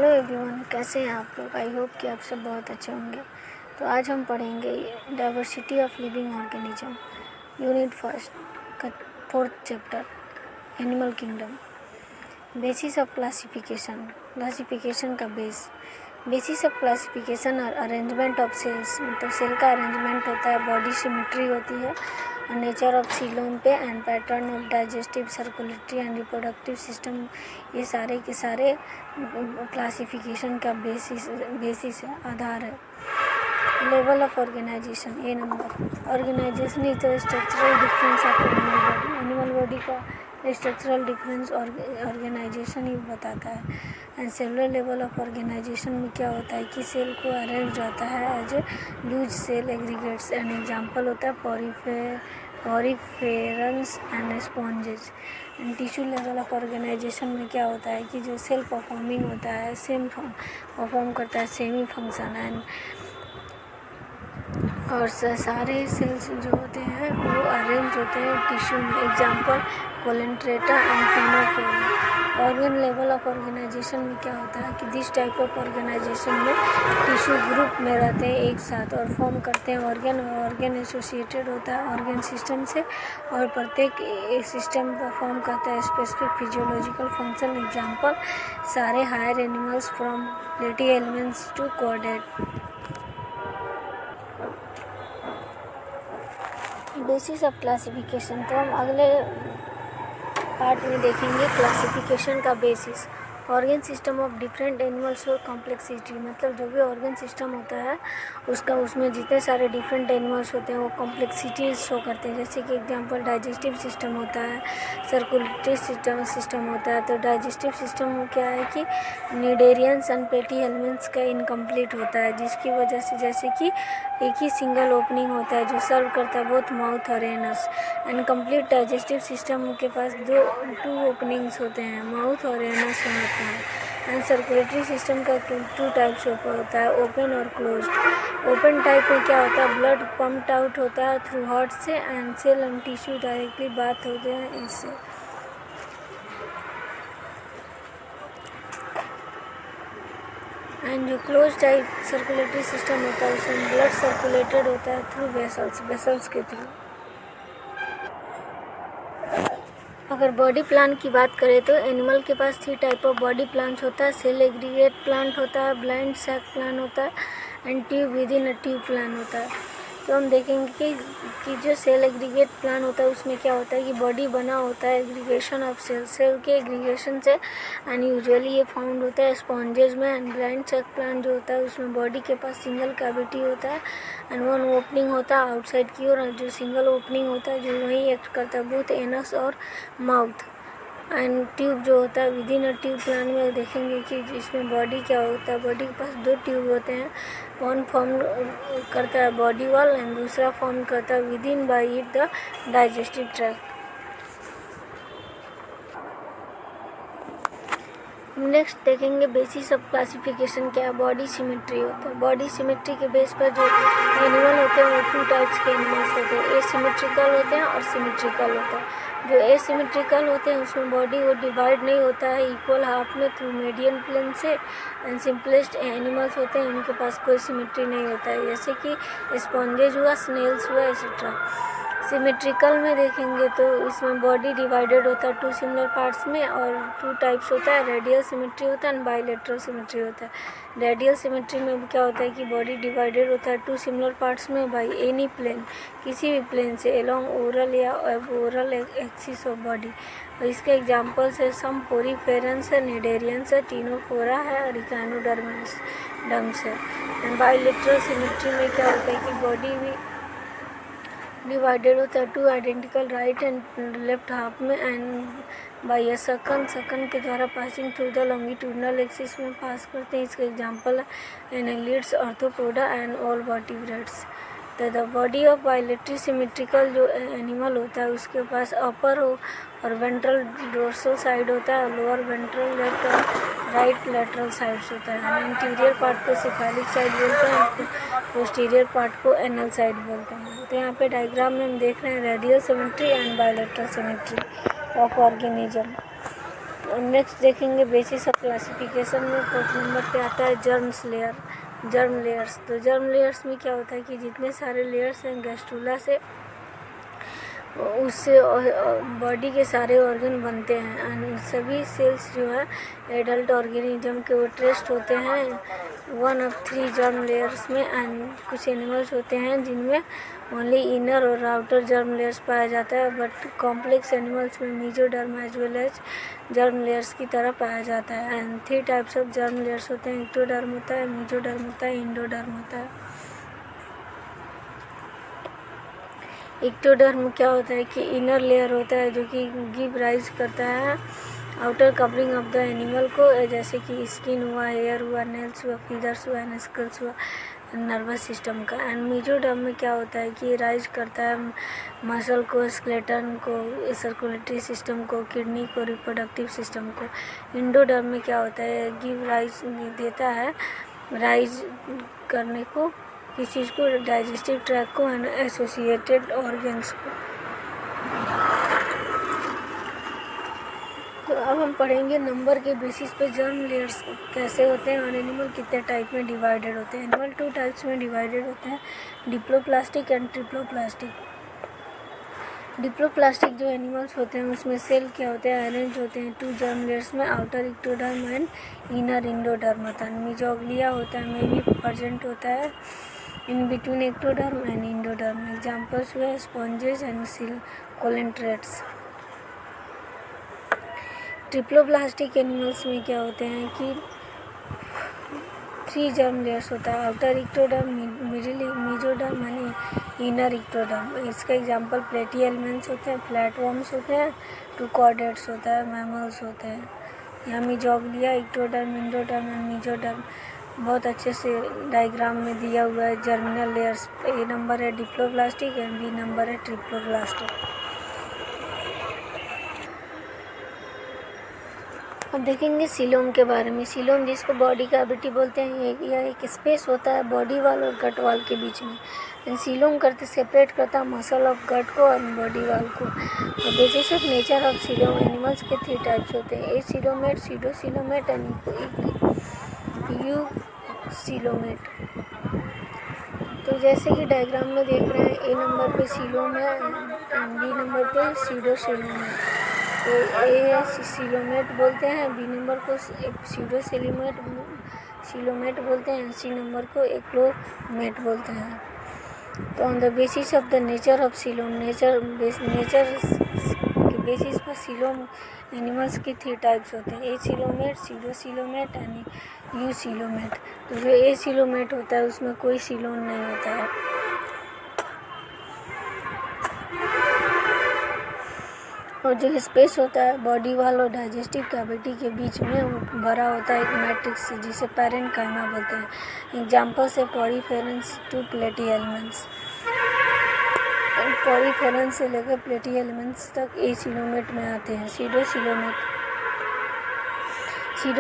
Hello everyone, कैसे हैं आप लोग। आई होप कि आप सब बहुत अच्छे होंगे। तो आज हम पढ़ेंगे diversity of living organism, unit first का 4th chapter, animal kingdom. Basis of classification, classification का बेसिस ऑफ क्लासिफिकेशन और अरेंजमेंट ऑफ सेल्स, मतलब सेल का अरेंजमेंट होता है, बॉडी सिमेट्री होती है, और नेचर ऑफ सीलोम पे and pattern of digestive, circulatory and reproductive system, ये सारे के सारे क्लासिफिकेशन का बेसिस है, आधार है। Level of organisation, A number. Organisation is the structural difference of animal body का स्ट्रक्चरल डिफरेंस ऑर्गेनाइजेशन ही बताता है। And cellular level of organisation में क्या होता है कि सेल को अरेंज रहता है as loose cell aggregates. And example होता है poriferans and sponges. And tissue level of organisation में क्या होता है कि जो सेल परफॉर्मिंग होता है, सेम परफॉर्म करता है सेमी फंक्शन, एंड और सारे सेल्स जो होते हैं वो अरेंज होते हैं टिश्यू में। Example coelenterata and ctenophora. Organ level of organisation में क्या होता है कि दिस टाइप ऑफ ऑर्गेनाइजेशन में टिश्यू ग्रुप में रहते हैं एक साथ और फॉर्म करते हैं ऑर्गन, और ऑर्गन एसोसिएटेड होता है ऑर्गन सिस्टम से, और प्रत्येक सिस्टम परफॉर्म करता है स्पेसिफिक फिजियोलॉजिकल फंक्शन। एग्जांपल सारे higher animals from platyhelminthes to chordate. Basis of classification, तो हम अगले पार्ट में देखेंगे क्लासिफिकेशन का basis. Organ system of different animals और कॉम्प्लेक्सिटी, मतलब जो भी ऑर्गन सिस्टम होता है उसमें जितने सारे डिफरेंट एनिमल्स होते हैं वो कॉम्प्लेक्सिटी शो करते हैं। जैसे कि एग्जांपल डाइजेस्टिव सिस्टम होता है, सर्कुलेटरी सिस्टम होता है। तो डाइजेस्टिव सिस्टम क्या है कि निडेरियंस एंड प्लेटी एलिमेंट्स का इनकम्प्लीट होता है, जिसकी वजह से जैसे कि एक ही सिंगल ओपनिंग होता है जो सर्व करता है बोथ माउथ और anus. And complete digestive system के पास टू ओपनिंग्स होते हैं, माउथ और एनस होता है। एंड सर्कुलेटरी सिस्टम का टू टाइप्स होता है, ओपन और क्लोज्ड। ओपन टाइप में क्या होता है, ब्लड पम्प्ड आउट होता है थ्रू हार्ट से, and cell and tissue directly bath होते हैं इससे। एंड जो क्लोज टाइप सर्कुलेटरी सिस्टम होता है उसमें ब्लड सर्कुलेटेड होता है थ्रू वेसल्स के थ्रू। अगर बॉडी प्लान की बात करें तो एनिमल के पास 3 टाइप ऑफ बॉडी प्लान्स होता है। सेल एग्रीगेट प्लांट होता है, ब्लाइंड सैक प्लान होता है, and tube with in a tube plan होता है। तो हम देखेंगे कि जो सेल एग्रीगेट प्लान होता है उसमें क्या होता है कि बॉडी बना होता है एग्रीगेशन ऑफ सेल के एग्रीगेशन से, एंड यूजुअली ये फाउंड होता है स्पॉन्जेस में। एंड ब्लाइंड सैक प्लान जो होता है उसमें बॉडी के पास सिंगल कैविटी होता है एंड वन ओपनिंग होता है आउटसाइड की ओर, जो सिंगल ओपनिंग होता है जो वहीं एक्ट करता है बोथ एनस और माउथ। एंड ट्यूब जो होता है with in a tube plan में देखेंगे कि इसमें बॉडी क्या होता है, बॉडी के पास 2 ट्यूब होते हैं, वन फॉर्म करता है बॉडी वॉल एंड दूसरा फॉर्म करता है with in by it the digestive tract. Next देखेंगे बेसिस ऑफ क्लासिफिकेशन क्या है, बॉडी सिमेट्री होता है। बॉडी सिमेट्री के बेस पर जो एनिमल होते हैं वो 2 टाइप्स के एनिमल्स होते हैं, एसिमेट्रिकल होते हैं और सिमेट्रिकल होता है। जो एसिमेट्रिकल होते हैं उसमें बॉडी वो डिवाइड नहीं होता है इक्वल हाफ में थ्रू मीडियन प्लेन से। एंड सिंपलेस्ट एनिमल्स होते हैं उनके पास कोई सिमेट्री नहीं होता है, जैसे कि स्पॉन्जेज हुआ, स्नेल्स हुआ, एक्सेट्रा। सिमेट्रिकल में देखेंगे तो इसमें बॉडी डिवाइडेड होता है 2 सिमिलर पार्ट्स में, और 2 टाइप्स होता है, रेडियल सिमेट्री होता है एंड बाइलेटरल सिमेट्री होता है। रेडियल सिमेट्री में क्या होता है कि बॉडी डिवाइडेड होता है 2 सिमिलर पार्ट्स में बाई एनी प्लेन, किसी भी प्लेन से एलोंग ओरल या ओरल एक्सिस ऑफ बॉडी। और इसके एग्जांपल्स है सम पोरीफेरेंस है, निडेरियंस है, टिनोफोरा है और इकानोडर्म्स है। एंड बाइलेटरल सिमेट्री में क्या होता है कि बॉडी भी डिवाइडेड होता है 2 identical right and left half में, एंड बाई अ सकन के द्वारा passing through the longitudinal axis में पास करते हैं। इसके एग्जांपल है annelids, arthropoda and all vertebrates. तो द बॉडी ऑफ बाइलेटरी सिमेट्रिकल जो एनिमल होता है उसके पास अपर हो और वेंट्रल डोर्सल साइड होता है, और लोअर वेंट्रल लेफ्ट और राइट लेटरल साइड्स होता है। इंटीरियर पार्ट को सेफेलिक साइड बोलते हैं, पोस्टीरियर पार्ट को एनल साइड बोलते हैं। तो यहाँ पे डायग्राम में हम देख रहे हैं radial symmetry and bilateral symmetry of organism. Next देखेंगे बेसिस ऑफ क्लासिफिकेशन में 4th नंबर पे आता है जर्म्स लेयर, जर्म लेयर्स। तो जर्म लेयर्स में क्या होता है कि जितने सारे लेयर्स हैं गैस्ट्रुला से उससे बॉडी के सारे ऑर्गन बनते हैं एंड सभी सेल्स जो है एडल्ट ऑर्गेनिज्म के वो ट्रेस्ट होते हैं 1 of 3 जर्म लेयर्स में। एंड कुछ एनिमल्स होते हैं जिनमें ओनली इनर और आउटर जर्म लेयर्स पाया जाता है, बट कॉम्प्लेक्स एनिमल्स में mesoderm as well as germ layers की तरह पाया जाता है। And 3 types of germ layers होते हैं, एक्टोडर्म होता है, मीजोडर्म होता है, इंडोडर्म होता है। एक्टोडर्म क्या होता है कि इनर लेयर होता है जो कि गिव राइज करता है outer covering of the animal को, जैसे कि स्किन हुआ, हेयर हुआ, नेल्स हुआ, फीदर्स हुआ, स्कल्स हुआ, नर्वस सिस्टम का। एंड मीजोडर्म में क्या होता है कि राइज करता है मसल को, स्केलेटन को, सर्कुलेटरी सिस्टम को, किडनी को, रिप्रोडक्टिव सिस्टम को। इंडोडर्म में क्या होता है गिव राइज देता है राइज करने को किस चीज़ को, डाइजेस्टिव ट्रैक्ट को एंड एसोसिएटेड ऑर्गन्स को। तो अब हम पढ़ेंगे नंबर के बेसिस पे जर्म लेयर्स कैसे होते हैं और एनिमल कितने टाइप में डिवाइडेड होते हैं। एनिमल 2 टाइप्स में डिवाइडेड होते हैं, डिप्लोप्लास्टिक एंड ट्रिप्लोप्लास्टिक। डिप्लोप्लास्टिक जो एनिमल्स होते हैं उसमें सेल क्या होते हैं, अरेंज होते हैं 2 जर्म लेयर्स में, outer ectoderm and inner endoderm होता है। मिजोग्लिया होता है, में भी प्रेजेंट होता है in between ectoderm and endoderm. Examples हुए स्पॉन्जेस एंड कोलेंट्रेट्स। ट्रिप्लोप्लास्टिक एनिमल्स में क्या होते हैं कि 3 जर्म लेयर्स होता है, outer ectoderm, middle mesoderm and inner ectoderm. इसका एग्जांपल प्लेटिहेल्मिन्थ्स होते हैं, फ्लैटवर्म्स होते हैं, 2 कॉर्डेट्स होता है, मैमल्स होते हैं। यहाँ मिजोग्लिया, एक्टोडर्म, इंडोडर्म एंड मेजोडर्म बहुत अच्छे से डायग्राम में दिया हुआ है। जर्मिनल लेयर्स ए नंबर है डिप्लोप्लास्टिक एंड बी नंबर है ट्रिप्लोप्लास्टिक। अब देखेंगे सीलोम के बारे में। सीलोम जिसको बॉडी कैविटी बोलते हैं, यह एक स्पेस होता है बॉडी वाल और गट वाल के बीच में। सीलोम करते सेपरेट करता है मसल ऑफ गट को और बॉडी वाल को। Basis of nature of coelom animals के 3 टाइप्स होते हैं, acoelomate, pseudocoelomate and eucoelomate. तो जैसे कि डायग्राम में देख रहे हैं ए नंबर पे सीलोम है एंड बी नंबर पे सीडो सीलोमेट। तो ए सीलोमेट बोलते हैं, बी नंबर को सीडो सीलोमेट बोलते हैं, सी नंबर को एक्लोमेट बोलते हैं। तो on the basis of the nature of coelom, nature के बेसिस पर सीलोम एनिमल्स की 3 टाइप्स होते हैं, acoelomate, pseudocoelomate and eucoelomate. तो जो ए सीलोमेट होता है उसमें कोई सीलोम नहीं होता है। और जो स्पेस होता है बॉडी वाल और डाइजेस्टिव कैविटी के बीच में वो भरा होता है एक मैट्रिक्स से, जिसे पैरेन्काइमा बोलते हैं। एग्जाम्पल्स है पॉरीफेरेंस टू प्लेटिहेल्मिन्थ्स। पॉरीफेरेंस से लेकर प्लेटिहेल्मिन्थ्स तक ए सीलोमेट में आते हैं। सीडो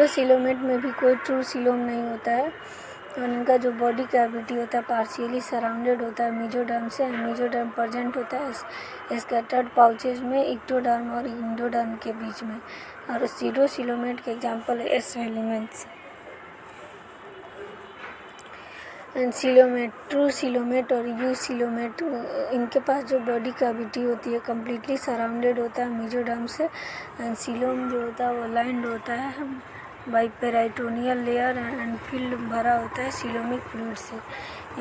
सीलोमेट में भी कोई ट्रू सीलोम नहीं होता है और इनका जो बॉडी कैविटी होता है पार्शियली सराउंडेड होता है मेजोडर्म से। मेजोडर्म प्रेजेंट होता है स्कैटर्ड पाउचेज में एक्टोडर्म और इंडोडर्म के बीच में। और सीडो सीलोमेट के एग्जांपल है S elements and coelomate. True coelomate और यू सीलोमेट, इनके पास जो बॉडी कैविटी होती है कम्प्लीटली सराउंडेड होता है मेजोडर्म से एंड सीलोम जो होता है वो लाइंड होता है बाई पेराइटोनियल लेयर एंड फील्ड भरा होता है सीलोमिक फ्लूइड से।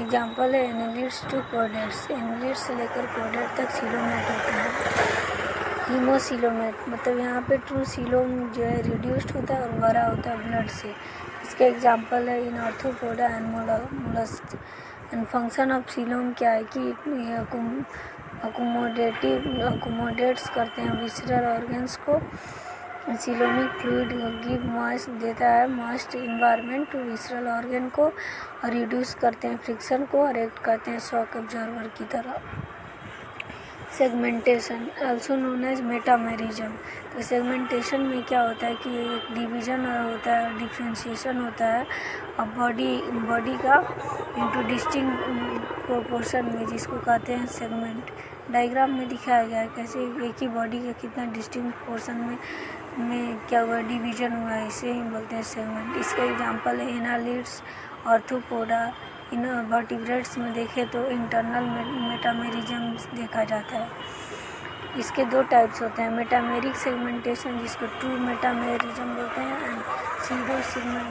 एग्जांपल है एनालिड्स टू कॉर्डेट्स। एनालिड्स से लेकर कॉर्डेट तक सीलोमेट होता है। हीमोसीलोमेट मतलब यहाँ पे ट्रू सीलोम जो है रिड्यूस्ड होता है और भरा होता है ब्लड से। इसके एग्जांपल है in arthropoda and mollusc. And function of coelom क्या है कि अकोमोडेट्स करते हैं विसरल ऑर्गन्स को। सीलोमिक फ्लूइड गिव मॉइस्ट देता है moist environment to visceral organ को और रिड्यूस करते हैं फ्रिक्शन को और एक्ट करते हैं शॉक ऑब्जर्वर की तरह। Segmentation also known as metamerism. तो सेगमेंटेशन में क्या होता है कि एक डिवीज़न होता है, डिफ्रेंशिएशन होता है और बॉडी का इनटू डिस्टिंक्ट प्रोपोर्शन में, जिसको कहते हैं सेगमेंट। डायग्राम में दिखाया गया है कैसे एक ही बॉडी का कितना डिस्टिंक्ट पोर्शन में में क्या हुआ, डिवीजन हुआ है, इसे ही बोलते हैं सेगमेंट। इसका एग्जांपल है एनालिड्स, आर्थ्रोपोडा। इन वर्टिब्रेट्स में देखें तो इंटरनल मेटामेरिज्म देखा जाता है। इसके दो टाइप्स होते हैं, मेटामेरिक सेगमेंटेशन जिसको ट्रू मेटामेरिज्म बोलते हैं, एंड सीडो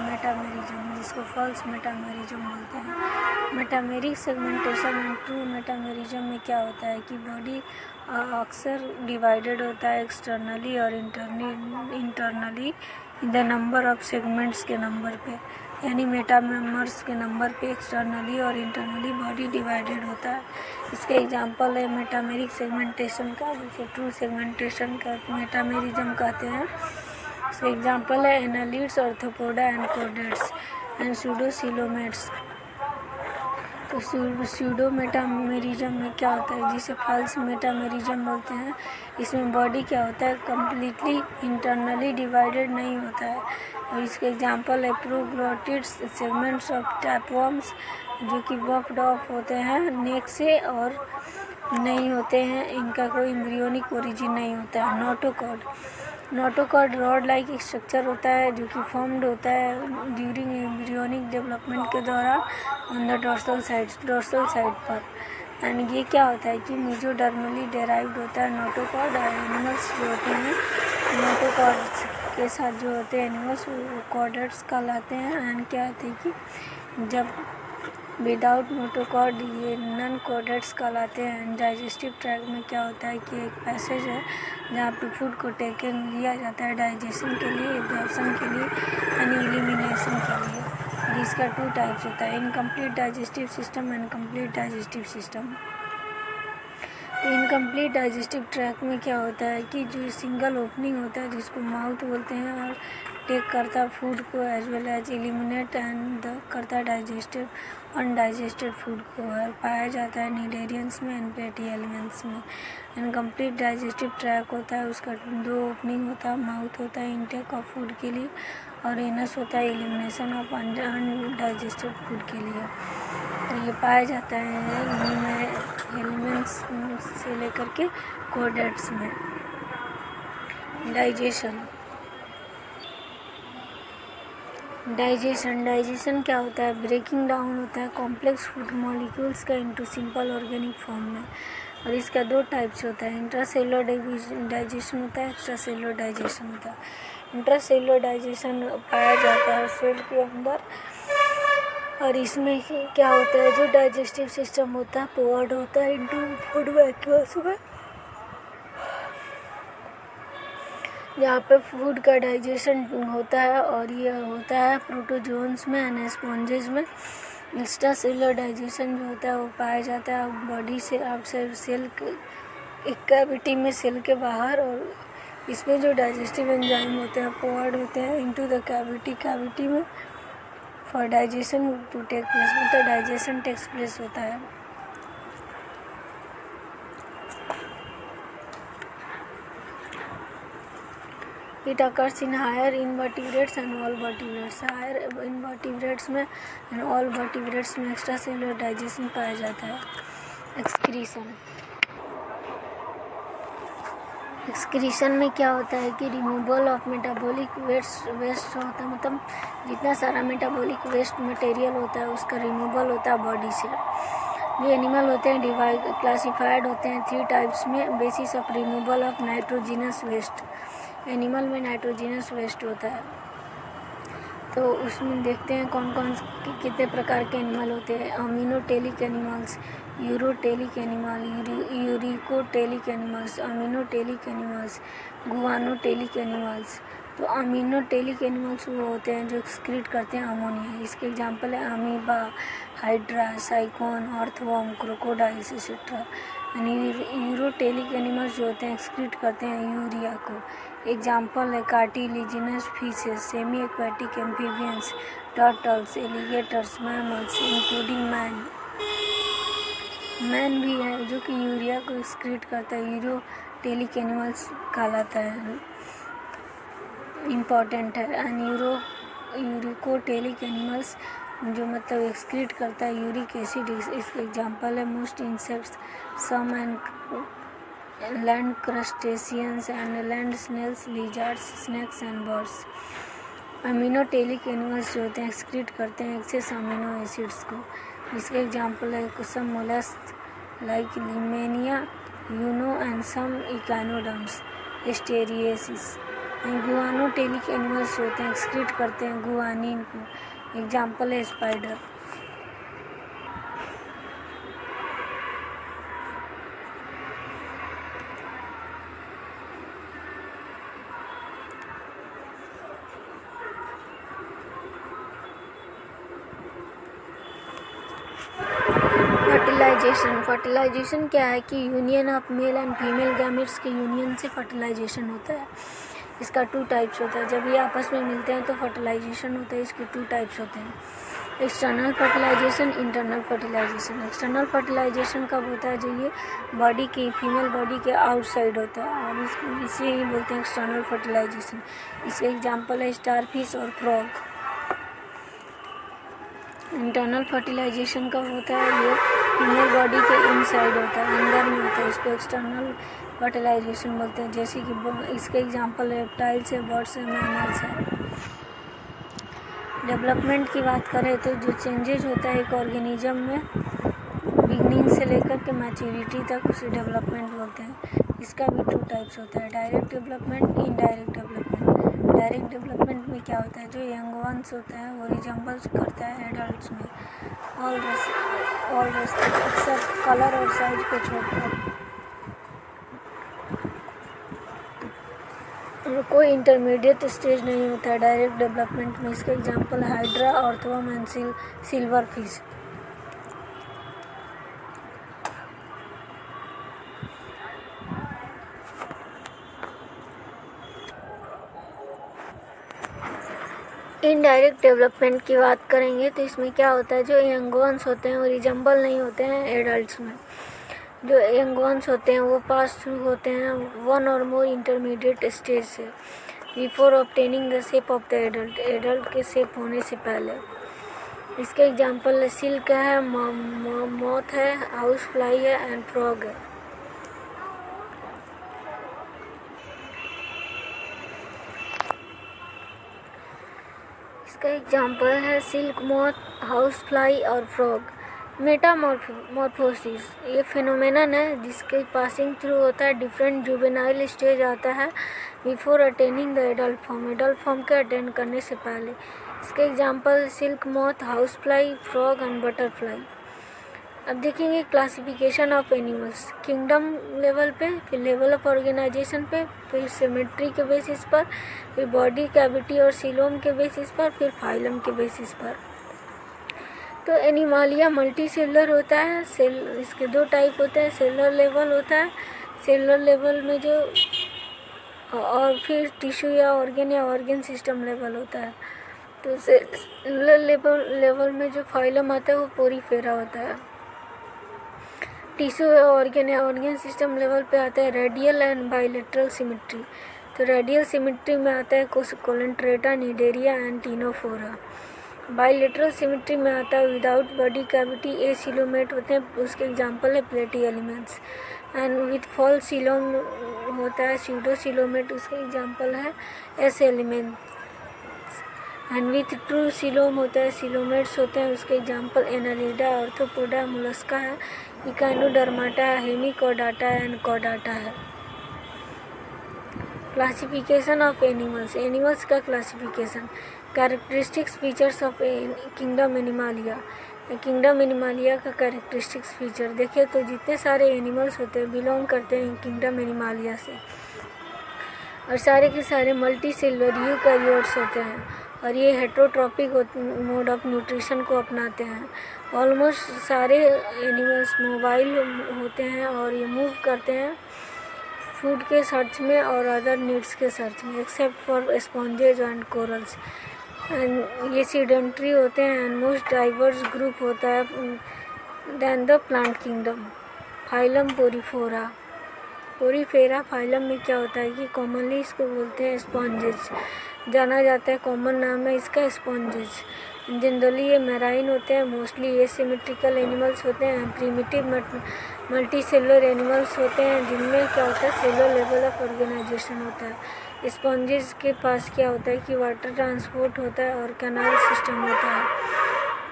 मेटामेरिज्म जिसको फॉल्स मेटामेरिज्म बोलते हैं। Metameric segmentation and true metamerism में क्या होता है कि बॉडी अक्सर डिवाइडेड होता है एक्सटर्नली और internally in the number of segments के नंबर पे, यानी मेटामेमर्स के नंबर पे एक्सटर्नली और इंटरनली बॉडी डिवाइडेड होता है। इसके एग्जांपल है मेटामेरिक सेगमेंटेशन का, जिसे ट्रू सेगमेंटेशन का मेटामेरिज्म कहते हैं। इसके एग्जांपल है annelids, arthropoda and chordates and pseudocoelomates. तो सूडो मेटामेरिज्म में क्या होता है, जिसे फॉल्स मेटामेरिज्म बोलते हैं। इसमें बॉडी क्या होता है, कम्प्लीटली इंटरनली डिवाइडेड नहीं होता है। और इसके एग्जांपल है प्रोग्लोटिड्स, सेगमेंट्स ऑफ टैपवर्म्स जो कि वॉक्ड ऑफ होते हैं नेक से और नहीं होते हैं, इनका कोई एम्ब्रियोनिक ओरिजिन नहीं होता है। नोटोकॉर्ड रॉड लाइक स्ट्रक्चर होता है जो कि फॉर्म्ड होता है ड्यूरिंग एम्ब्रियोनिक डेवलपमेंट के दौरान ऑन द डोर्सल साइड पर। एंड ये क्या होता है कि मेसोडर्मली डेराइव्ड होता है नोटोकॉर्ड। और एनिमल्स जो होते हैं नोटोकॉर्ड्स के साथ जो होते हैं एनिमल्स वो कॉर्डेट्स कहलाते हैं। एंड क्या होता है कि जब विदाउट नोटोकॉर्ड ये नन कॉर्डेट्स कहलाते हैं। डाइजेस्टिव ट्रैक्ट में क्या होता है कि एक पैसेज है जहाँ पे फूड को टेकन लिया जाता है डाइजेशन के लिए, एब्जॉर्प्शन के लिए यानी एलिमिनेशन के लिए। और इसका 2 टाइप्स होता है, incomplete digestive system and complete digestive system. तो इनकम्प्लीट डाइजेस्टिव ट्रैक्ट में क्या होता है कि जो सिंगल ओपनिंग होता है जिसको माउथ बोलते हैं और टेक करता है फूड को as well as eliminate and करता डाइजेस्टिव अनडाइजेस्टेड फूड को, और पाया जाता है नीडेरियंस में एंड प्लेटी एलिमेंट्स में। इनकम्प्लीट डाइजेस्टिव ट्रैक होता है, उसका 2 ओपनिंग होता है, माउथ होता है इनटेक ऑफ फूड के लिए और एनस होता है एलिमिनेशन ऑफ अनडाइजेस्टेड फूड के लिए। तो ये पाया जाता है इनमें एलिमेंट्स से लेकर के कॉर्डेट्स में। डाइजेशन क्या होता है, ब्रेकिंग डाउन होता है कॉम्प्लेक्स फूड मॉलिक्यूल्स का इनटू सिंपल ऑर्गेनिक फॉर्म में। और इसका 2 टाइप्स होता है, इंट्रासेलुलर डाइजेशन होता है, एक्स्ट्रासेलुलर डाइजेशन होता है। इंट्रासेलुलर डाइजेशन पाया जाता है सेल के अंदर, और इसमें क्या होता है जो डाइजेस्टिव सिस्टम होता है पोवर्ड होता है इनटू फूड वैक्यूल्स में, जहाँ पे फूड का डाइजेशन होता है। और ये होता है प्रोटोजोन्स में एंड स्पॉन्जेस में। एक्स्ट्रासेलुलर डाइजेशन जो होता है वो पाया जाता है बॉडी से आउटसाइड सेल के एक कैविटी में सेल के बाहर, और इसमें जो डाइजेस्टिव एंजाइम होते हैं पोवर्ड होते हैं इनटू द कैविटी में for digestion to take place, मतलब डाइजेशन टेक्स प्लेस होता है। It occurs in higher invertebrates and all vertebrates. Higher invertebrates में एंड ऑल वर्टिब्रेट्स में एक्स्ट्रासेलुलर डाइजेशन पाया जाता है। एक्सक्रीशन में क्या होता है कि रिमूवल ऑफ मेटाबॉलिक वेस्ट होता है, मतलब जितना सारा मेटाबॉलिक वेस्ट मटेरियल होता है उसका रिमूवल होता है बॉडी से। जो एनिमल होते हैं क्लासिफाइड होते हैं 3 टाइप्स में basis of removal of nitrogenous waste. Animal में नाइट्रोजिनस वेस्ट होता है, तो उसमें देखते हैं कौन कौन कितने प्रकार के एनिमल होते हैं। Ammonotelic animals, ureotelic animal, uricotelic animals, ammonotelic animals, guanotelic animals. तो अमीनोटेलिक एनिमल्स वो होते हैं जो एक्सक्रीट करते हैं अमोनिया। इसके एग्जांपल है amoeba, hydra, sycon, earthworm, crocodiles etcetera. Ureotelic animals जो होते हैं एक्सक्रीट करते हैं यूरिया को। एग्जाम्पल है cartilaginous fishes, semi aquatic amphibians, turtles, alligators, mammals including man भी है जो कि यूरिया को एक्सक्रीट करता है। यूरोटेलिक एनिमल्स कहलाता है, इम्पॉर्टेंट है। एंड यूरिकोटेलिक एनिमल्स जो मतलब एक्सक्रीट करता है यूरिक एसिड। इसके एग्जांपल है most insects, some and land crustaceans and land snails, lizards, snakes and birds. Ammonotelic animals जो होते हैं एक्सक्रीट करते हैं एक्सेस अमीनो एसिड्स को। इसके एग्जांपल है some mollusc like limnaea, unio and some echinoderms, asterias. Guanotelic animals होते हैं एक्सक्रीट करते हैं गुआनिन को। एग्जांपल है स्पाइडर। फर्टिलाइजेशन क्या है कि union of male and female gametes के यूनियन से फर्टिलाइजेशन होता है। इसका 2 टाइप्स होता है। जब ये आपस में मिलते हैं तो फर्टिलाइजेशन होता है। इसके 2 टाइप्स होते हैं, external fertilisation, internal fertilisation. External fertilisation कब होता है? जब ये बॉडी की फीमेल बॉडी के आउटसाइड होता है और इसको इसे ही बोलते हैं एक्सटर्नल फर्टिलाइजेशन। इसके एग्जांपल है स्टारफिश और फ्रॉग। इंटरनल फर्टिलाइजेशन कब होता है? ये फीमेल बॉडी के इनसाइड होता है, अंदर में होता है। इसको एक्सटर्नल फर्टिलाइजेशन बोलते हैं। जैसे कि इसके एग्जांपल रेप्टाइल्स है, बर्ड्स है, मैमल्स है। डेवलपमेंट की बात करें तो जो चेंजेज होता है एक ऑर्गेनिज्म में बिगनिंग से लेकर के मैच्योरिटी तक, उसे डेवलपमेंट बोलते हैं। इसका भी 2 टाइप्स होता है, direct development, indirect development. Direct development में क्या होता है? जो यंग वंस होता है वो रिजेंबल्स करता है एडल्ट्स में, ऑल रेस्पेक्ट एक्सेप्ट कलर और साइज को छोड़कर। कोई इंटरमीडिएट स्टेज नहीं होता है डायरेक्ट डेवलपमेंट में। इसके example hydra, earthworm and silver fish. Indirect development की बात करेंगे तो इसमें क्या होता है? जो यंग वंस होते हैं वो रिजेंबल नहीं होते हैं एडल्ट्स में। जो यंग वंस होते हैं वो पास थ्रू होते हैं 1 और मोर इंटरमीडिएट स्टेज से before obtaining the shape of the adult, adult के शेप होने से पहले। इसके एग्जांपल सिल्क है, मॉथ है, हाउस फ्लाई है एंड फ्रॉग है। इसका एग्जांपल है सिल्क, मॉथ, हाउस फ्लाई और फ्रॉग। मेटामॉर्फोसिस ये फिनोमेनन है जिसके पासिंग थ्रू होता है डिफरेंट जुवेनाइल स्टेज आता है before attaining the adult form, adult form के अटेंड करने से पहले। इसके example silk, moth, house fly, frog and butterfly. अब देखेंगे classification of animals, kingdom level पे, फिर लेवल ऑफ ऑर्गेनाइजेशन पे, फिर सिमेट्री के बेसिस पर, फिर बॉडी कैविटी और सीलोम के बेसिस पर, फिर फाइलम के बेसिस पर। तो एनिमालिया मल्टी सेलुलर होता है। इसके 2 टाइप होते हैं, सेलुलर लेवल होता है, सेलुलर लेवल में जो, और फिर टिश्यू या ऑर्गन सिस्टम लेवल होता है। तो सेलुलर लेवल में जो फाइलम आता है वो पोरीफेरा होता है। टिश्यू ऑर्गन सिस्टम लेवल पे आता है रेडियल एंड बाइलेटरल सिमेट्री। तो रेडियल सिमेट्री में आता है coelenterata, cnidaria and ctenophora. Bilateral symmetry में आता है विदाउट बॉडी कैविटी एसिलोमेट होते हैं। उसके एग्जांपल है प्लेटी elements. And with fall coelom होता है स्यूडोसिलोमेट, उसका एग्जांपल है S elements. And with true coelom होता है सिलोमेट्स होते हैं, उसके एग्जांपल एनालिडा, ऑर्थोपोडा, मोलस्का है, इकाइनोडर्माटा, हेमिकॉर्डाटा एंड कॉर्डाटा है। क्लासिफिकेशन ऑफ एनिमल्स, एनिमल्स का classification. Characteristics features of kingdom Animalia, kingdom Animalia का कैरेक्टरिस्टिक्स फीचर देखिए तो जितने सारे एनिमल्स होते हैं बिलोंग करते हैं किंगडम एनिमालिया से, और सारे के सारे मल्टी सेलुलर यूकैरियोट्स होते हैं, और ये हेटरोट्रॉपिक मोड ऑफ न्यूट्रिशन को अपनाते हैं। ऑलमोस्ट सारे एनिमल्स मोबाइल होते हैं और ये मूव करते हैं फूड के सर्च में और अदर नीड्स के सर्च में, except for sponges and corals. And ये सीडेंट्री होते हैं एंड मोस्ट डाइवर्स ग्रुप होता है than the plant kingdom. Phylum porifera, porifera phylum में क्या होता है कि कॉमनली इसको बोलते हैं स्पॉन्जेज, जाना जाता है कॉमन नाम है इसका स्पॉन्जेज। जनरली ये मैराइन होते हैं, मोस्टली एसिमेट्रिकल एनिमल्स होते हैं, प्रीमिटिव मल्टी सेलुलर एनिमल्स होते हैं जिनमें क्या होता है सेलुलर लेवल ऑफ ऑर्गेनाइजेशन होता है। स्पॉन्जेस के पास क्या होता है कि वाटर ट्रांसपोर्ट होता है और कैनाल सिस्टम होता है।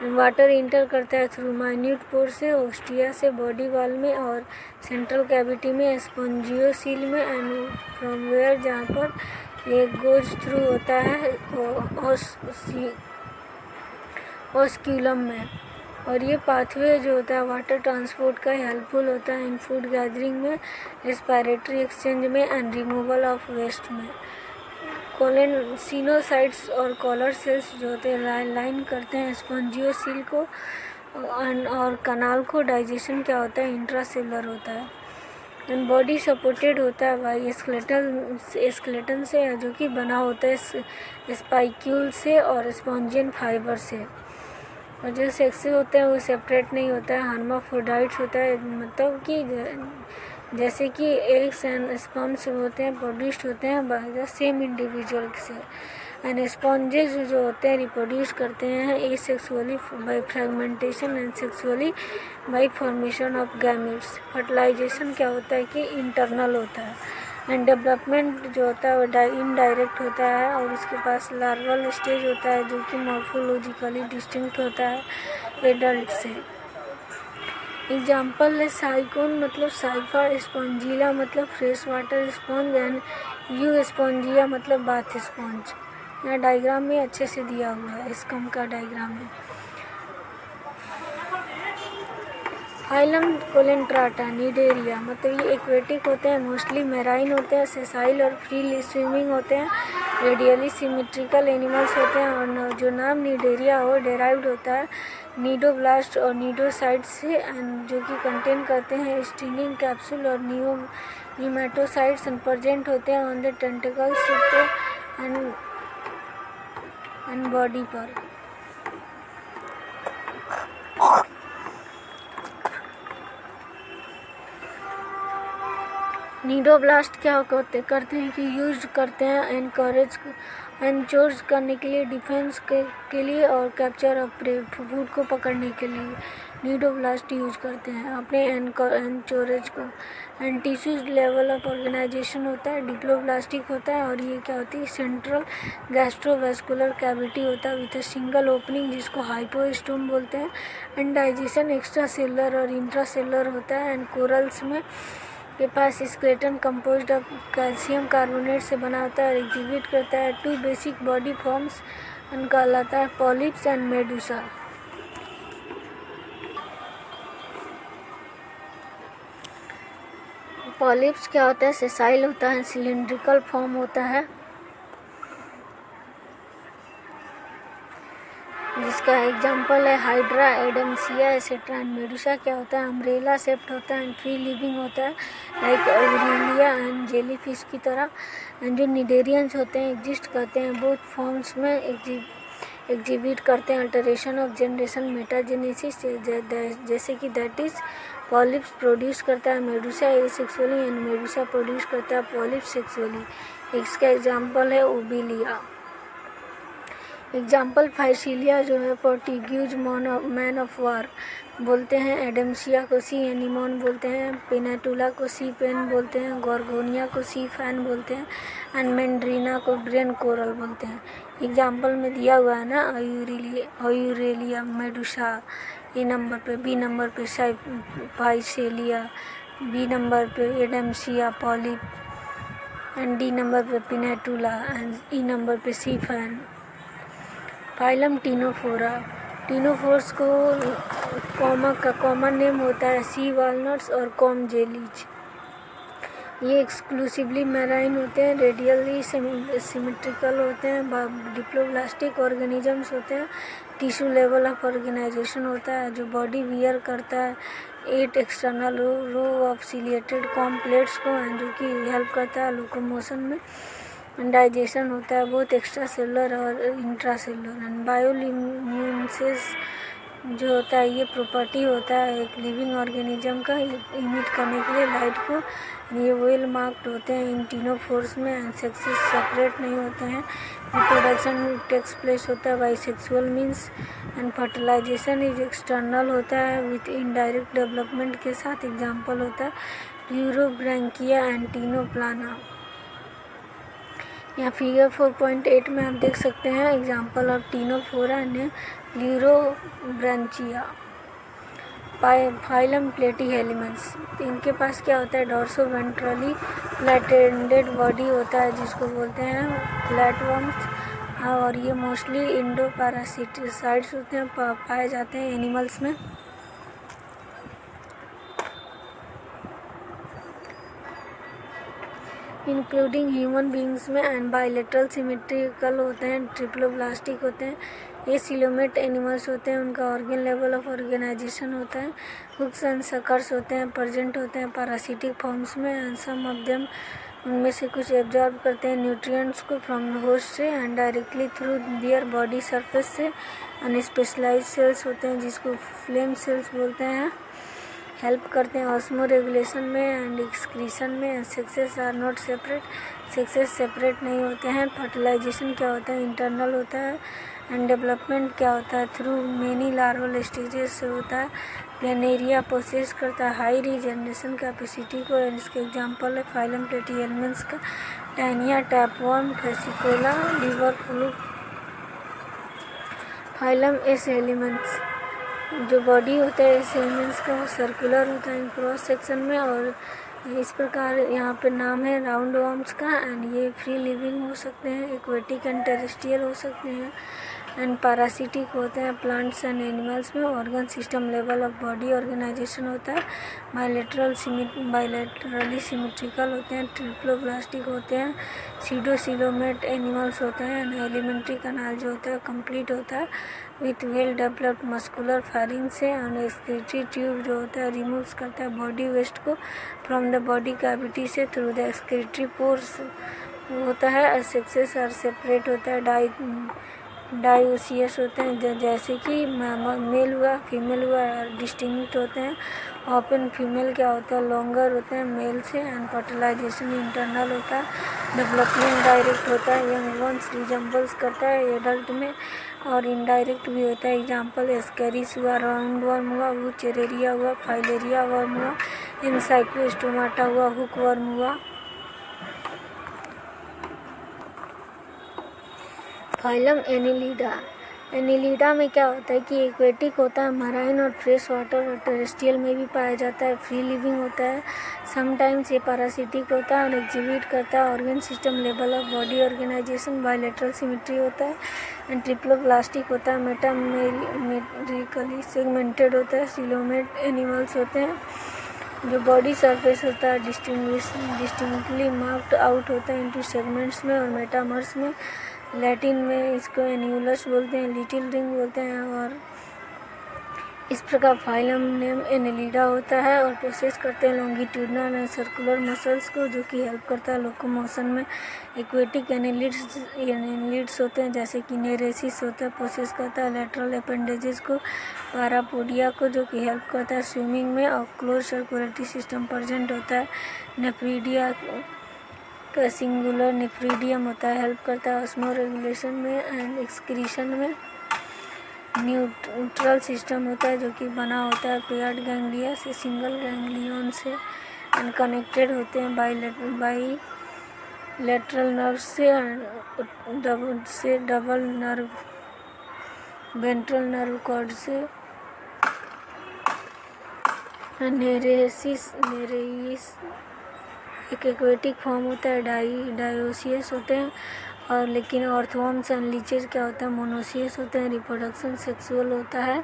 वाटर इंटर करता है थ्रू माइन्यूट पोर से ओस्टिया से बॉडी वॉल में और सेंट्रल कैविटी में स्पॉन्जियोसील में एंड फ्रॉम वेयर जहाँ पर ये गोज थ्रू होता है ओस्क्यूलम में। और ये पाथवे जो होता है वाटर ट्रांसपोर्ट का हेल्पफुल होता है इन फूड गैदरिंग में, रेस्पिरेटरी एक्सचेंज में एंड रिमूवल ऑफ वेस्ट में। कोलेनसिनोसाइट्स और कॉलर सेल्स जो होते हैं लाइन करते हैं स्पॉन्जियोसील को और कनाल को। डाइजेशन क्या होता है इंट्रासेलुलर होता है एंड बॉडी सपोर्टेड होता है बाई स्केलेटन से जो कि बना होता है स्पाइक्यूल से और स्पॉन्जियन फाइबर से। और जो सेक्स होते हैं वो सेपरेट नहीं होता है, हर्माफ्रोडाइट्स होता है, मतलब कि जैसे कि एग्स एंड स्पर्म्स होते हैं प्रोड्यूस्ड होते हैं बाय द सेम इंडिविजुअल से। एंड स्पॉन्जेस जो होते हैं रिप्रोड्यूस करते हैं asexually by fragmentation and sexually by formation of gametes. Fertilisation क्या होता है कि इंटरनल होता है एंड डेवलपमेंट जो होता है वो इनडायरेक्ट होता है और उसके पास लार्वल स्टेज होता है जो कि मॉर्फोलॉजिकली डिस्टिंक्ट होता है एडल्ट से। एग्जाम्पल है साइकोन मतलब साइफा, स्पॉन्जिला मतलब fresh water sponge and you Spongia मतलब बाथ स्पॉन्ज। यहाँ डायग्राम में अच्छे से दिया हुआ है, स्कम का डायग्राम है। फाइलम कोलेंट्राटा निडेरिया मतलब ये एक्वेटिक होते हैं, मोस्टली मैराइन होते हैं, सेसाइल और फ्री स्विमिंग होते हैं, रेडियली सिमेट्रिकल एनिमल्स होते हैं। और जो नाम निडेरिया हो डेराइव्ड होता है नीडोब्लास्ट और नीडोसाइट से एंड जो कि कंटेन करते हैं स्टिंगिंग कैप्सूल और नीमेटोसाइट्स एंड प्रेजेंट होते हैं on the tentacles and body पर। नीडोब्लास्ट क्या करते हैं कि यूज करते हैं एनकोरेज करने के लिए, डिफेंस के लिए और कैप्चर ऑफ प्रे फूड को पकड़ने के लिए नीडोब्लास्ट यूज करते हैं अपने एनकोरेज को। And tissues level of organisation होता है डिप्लोब्लास्टिक होता है और ये क्या होती है सेंट्रल गैस्ट्रोवेस्कुलर कैविटी होता है विथ अ सिंगल ओपनिंग जिसको हाइपोस्टोम बोलते हैं। एंड डाइजेशन एक्स्ट्रा सेलुलर और इंट्रा सेलुलर होता है। एंड कोरल्स में के पास skeleton composed of calcium carbonate से बना होता है और एग्जिबिट करता है टू बेसिक बॉडी फॉर्म्स कहलाता है पॉलिप्स एंड मेडुसा। पॉलिप्स क्या होता है सेसाइल होता है, सिलिंड्रिकल फॉर्म होता है जिसका एग्जांपल है hydra, Adamsia etcetera. And Medusa क्या होता है अम्ब्रेला शेप्ड होता है एंड फ्री लिविंग होता है लाइक ऑरेलिया एंड जेलीफिश की तरह। एंड जो निडेरियंस होते हैं एग्जिस्ट करते हैं बहुत फॉर्म्स में एग्जिबिट करते हैं अल्टरेशन ऑफ जनरेशन मेटाजेनेसिस जैसे कि दैट इज पॉलिप्स प्रोड्यूस करता है Medusa asexually and Medusa produce करता है पॉलिप्स सेक्सुअली। इसका एग्जांपल है ओबिलिया। एग्जाम्पल फाइसिलिया जो है पोर्टिग्यूज मैन ऑफ वार बोलते हैं, एडम्सिया को सी एनिमोन बोलते हैं, पेनाटुला को सी पेन बोलते हैं, गॉर्गोनिया को सी फैन बोलते हैं एंड मैंड्रीना को ब्रेन कोरल बोलते हैं। एग्जाम्पल में दिया हुआ है ना ऑयूरेलिया मेडुसा ए नंबर पे, बी नंबर पे फाइसिलिया, बी नंबर पे Adamsia polyp and D number पे पेनाटुला एंड ई नंबर पे सी फैन। फाइलम टीनोफोरा, टीनोफोर्स को कॉमन नेम होता है सी वॉलनट्स और कॉम जेलीज। ये एक्सक्लूसिवली मैराइन होते हैं, रेडियली सिमेट्रिकल होते हैं, डिप्लोब्लास्टिक ऑर्गेनिजम्स होते हैं, टिश्यू लेवल ऑफ ऑर्गेनाइजेशन होता है जो बॉडी वियर करता है 8 external row of ciliated comb plates को जो कि हेल्प करता है लोकोमोशन में। डाइजेशन होता है बहुत एक्स्ट्रा सेलुलर और इंट्रा सेलुलर। एंड जो होता है ये प्रॉपर्टी होता है एक लिविंग ऑर्गेनिज्म का इमिट करने के लिए लाइट को। ये वेल मार्क्ड होते हैं इन तीनों फोर्स में एंड सेक्सेस सेपरेट नहीं होते हैं। रिप्रोडक्शन टेक्स प्लेस होता है by sexual means and fertilisation is external होता है विथ इनडायरेक्ट डेवलपमेंट के साथ। एग्जाम्पल होता है प्लूरोब्रैंकिया एंड टीनोप्लाना। यहाँ फिगर 4.8 में आप देख सकते हैं example of ctenophora and pleurobrachia. Phylum platyhelminthes, इनके पास क्या होता है डॉर्सोवेंट्रली फ्लैटेंडेड बॉडी होता है जिसको बोलते हैं फ्लैटवर्म्स, और ये मोस्टली इंडो पैरासिटिसाइड्स होते हैं पाए जाते हैं एनिमल्स में। इंक्लूडिंग ह्यूमन बींग्स में एंड बाइलेटरल सिमेट्रिकल होते हैं, ट्रिप्लोब्लास्टिक होते हैं। ये सिलोमेट एनिमल्स होते हैं, उनका ऑर्गन लेवल ऑफ ऑर्गेनाइजेशन होता है। हुक्स एंड सकर्स होते हैं, प्रेजेंट होते हैं पैरासिटिक फॉर्म्स में एंड सम ऑफ देम, उनमें से कुछ एब्जॉर्ब करते हैं न्यूट्रिएंट्स को फ्रॉम द होस्ट से and directly through their body surface से। अनस्पेशलाइज्ड सेल्स होते हैं जिसको फ्लेम सेल्स बोलते हैं, हेल्प करते हैं ऑस्मो रेगुलेशन में एंड एक्सक्रीशन में। Sexes are not separate, sexes separate नहीं होते हैं। फर्टिलाइजेशन क्या होता है इंटरनल होता है एंड डेवलपमेंट क्या होता है थ्रू मेनी लार्वल स्टेजेस से होता है। प्लेनेरिया प्रोसेस करता है हाई रीजनरेशन कैपेसिटी को एंड इसके एग्जांपल है फाइलम प्लेटीहेल्मिन्थ्स का taenia, tapeworm, फेसिकोला, liver fluke. Phylum एसेलिमेंट्स, जो बॉडी होता है एसेलिमेंट्स का वो सर्कुलर होता है क्रॉस सेक्शन में, और इस प्रकार यहाँ पे नाम है राउंड वर्म्स का एंड ये फ्री लिविंग हो सकते हैं, एक्वेटिक एंड टेरेस्ट्रियल हो सकते हैं एंड पैरासिटिक होते हैं प्लांट्स एंड एनिमल्स में। Organ system level of body organisation होता है, बाइलेटरली सिमेट्रिकल होते हैं, ट्रिप्लोब्लास्टिक होते हैं, सीडोसिलोमेट एनिमल्स होते हैं एंड एलिमेंट्री कनाल जो होता है कंप्लीट होता है with well developed muscular firing से एंड एक्सक्रीटरी ट्यूब जो होता है रिमूव्स करता है बॉडी वेस्ट को फ्रॉम द बॉडी कैविटी से थ्रू द एक्सक्रीटरी पोर्स होता है। सेक्सेस आर सेपरेट होता है, डायोसियस होते हैं जैसे कि मेल हुआ फीमेल हुआ डिस्टिंक्ट होते हैं। ओपन फीमेल क्या होता है लॉन्गर होते हैं मेल से एंड फर्टिलाइजेशन इंटरनल होता है, डेवलपमेंट डायरेक्ट होता है, यंग वंस रिजम्बल्स करता है एडल्ट में और इनडायरेक्ट भी होता है। एग्जाम्पल एस्केरिस हुआ, राउंड वर्म हुआ, वुचेरेरिया हुआ, फाइलेरिया वर्म हुआ, एनसाइक्लोस्टोमाटा हुआ, हुक वर्म हुआ। फाइलम एनिलिडा, एनिलिडा में क्या होता है कि एक्वेटिक होता है, मराइन और फ्रेश वाटर और टेरेस्ट्रियल में भी पाया जाता है, फ्री लिविंग होता है, समटाइम्स ये पैरासिटिक होता है और एग्जिबिट करता है organ system level of body organisation, bilateral symmetry होता है एंड ट्रिप्लोब्लास्टिक होता है, मेटामेरिकली सेगमेंटेड होता है, सिलोमेट एनिमल्स होते हैं, जो बॉडी सरफेस होता है डिस्टिंक्टली मार्क्ड आउट होता है इनटू सेगमेंट्स में और मेटामर्स में। लैटिन में इसको एन्यूलस बोलते हैं, लिटिल रिंग बोलते हैं और इस प्रकार फाइलम नेम एनिलिडा होता है और प्रोसेस करते हैं लॉन्गिट्यूडनल एंड सर्कुलर मसल्स को जो कि हेल्प करता है लोकोमोशन में। एक्वेटिक एनिलिड्स होते हैं जैसे कि नेरेसिस होता है, प्रोसेस करता है लेटरल अपेंडेजेस को, पैरापोडिया को जो कि हेल्प करता है स्विमिंग में और क्लोज सर्कुलेटरी सिस्टम प्रेजेंट होता है। नेफ्रीडिया का सिंगुलर नेफ्रीडियम होता है, हेल्प करता है ऑस्मो रेगुलेशन में एंड एक्सक्रीशन में। न्यूट्रल सिस्टम होता है जो कि बना होता है पेयर्ड गैंग्लिया से, सिंगल गैंग्लियन से एंड कनेक्टेड होते हैं बाई लेटरल नर्व से double nerve ventral nerve cord से। नेरेसिस एक एक्वेटिक फॉर्म होता है, डायोसियस होते हैं और लेकिन अर्थवर्म्स एंड लीचेस क्या होता है मोनोसियस होते हैं, रिप्रोडक्शन सेक्सुअल होता है।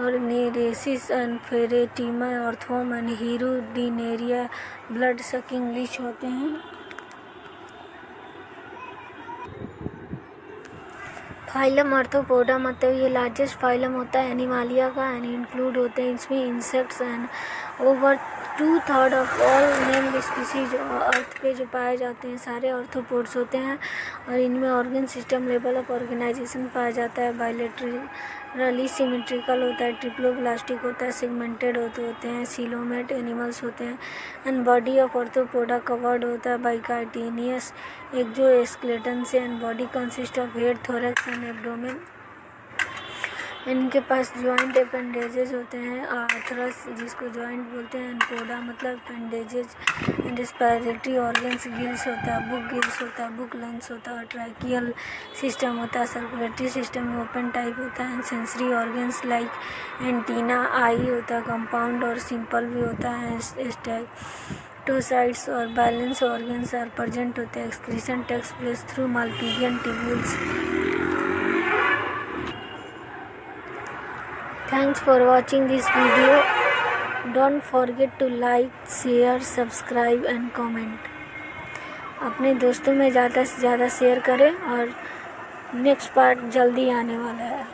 और nereis and pheretima earthworm and hirudinaria blood sucking leech होते हैं। फाइलम आर्थ्रोपोडा मतलब ये लार्जेस्ट फाइलम होता है एनिमालिया का एंड इंक्लूड होते हैं इसमें insects and over 2/3 of all named species earth पे जो पाए जाते हैं सारे आर्थ्रोपोड्स होते हैं और इनमें organ system level of organisation पाया जाता है रली सिमेट्रिकल होता है, ट्रिप्लोब्लास्टिक होता है, सेगमेंटेड होते हैं, सीलोमेट एनिमल्स होते हैं, and body of arthropoda covered होता है बाई कार्टिनियस एक्सोस्केलेटन से, and body consist of head, thorax and abdomen. इनके पास जॉइंट अपेंडेजेज होते हैं, आर्थरस जिसको जॉइंट बोलते हैं, एंड पोडा मतलब appendages, and respiratory organs, gills होता है, बुक गिल्स होता है, बुक लंग्स होता है, ट्रैकियल सिस्टम होता है, सर्कुलेटरी सिस्टम ओपन टाइप होता है, and sensory organs like antenna, eye होता है, कंपाउंड और सिंपल भी होता है, स्टेटोसाइट्स और बैलेंस ऑर्गन्स आर प्रेजेंट होते हैं, excretion takes place through malpighian tubules. Thanks for watching this video. Don't forget to like, share, subscribe and comment. अपने दोस्तों में ज़्यादा से ज़्यादा शेयर करें और नेक्स्ट पार्ट जल्दी आने वाला है।